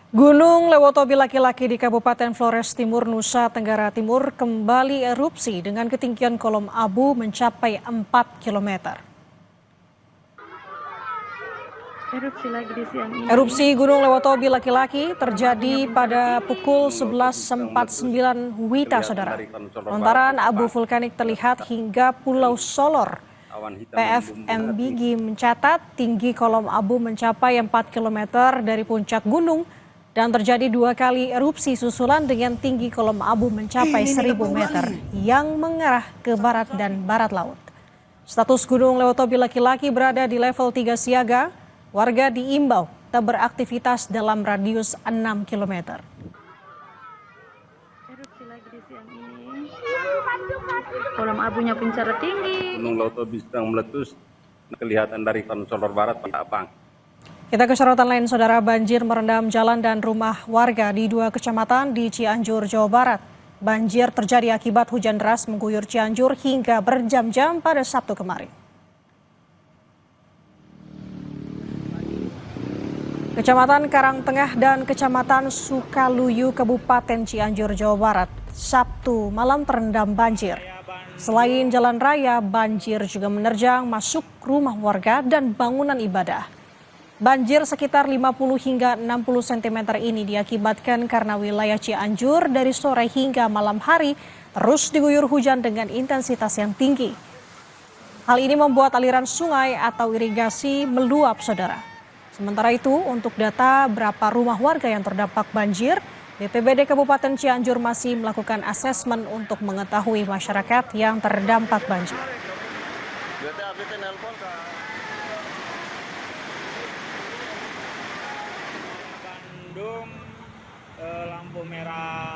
Gunung Lewotobi laki-laki di Kabupaten Flores Timur, Nusa Tenggara Timur kembali erupsi dengan ketinggian kolom abu mencapai 4 km. Erupsi lagi di siang ini. Erupsi Gunung Lewotobi laki-laki terjadi pada pukul 11.49 WITA, saudara. Lontaran abu vulkanik terlihat hingga Pulau Solor. PFMBG mencatat tinggi kolom abu mencapai 4 km dari puncak gunung dan terjadi 2 kali erupsi susulan dengan tinggi kolom abu mencapai 1.000 meter yang mengarah ke barat dan barat laut. Status Gunung Lewotobi laki-laki berada di level 3 siaga. Warga diimbau tak beraktivitas dalam radius 6 km. Erupsi lagi di siang ini. Kolom abunya pencara tinggi. Gunung Lewotobi sedang meletus, kelihatan dari Solor Barat, Pak Bang. Kita ke sorotan lain, saudara. Banjir merendam jalan dan rumah warga di 2 kecamatan di Cianjur, Jawa Barat. Banjir terjadi akibat hujan deras mengguyur Cianjur hingga berjam-jam pada Sabtu kemarin. Kecamatan Karangtengah dan Kecamatan Sukaluyu, Kabupaten Cianjur, Jawa Barat, Sabtu malam terendam banjir. Selain jalan raya, banjir juga menerjang masuk rumah warga dan bangunan ibadah. Banjir sekitar 50 hingga 60 cm ini diakibatkan karena wilayah Cianjur dari sore hingga malam hari terus diguyur hujan dengan intensitas yang tinggi. Hal ini membuat aliran sungai atau irigasi meluap, saudara. Sementara itu, untuk data berapa rumah warga yang terdampak banjir, BPBD Kabupaten Cianjur masih melakukan asesmen untuk mengetahui masyarakat yang terdampak banjir. Bandung, lampu merah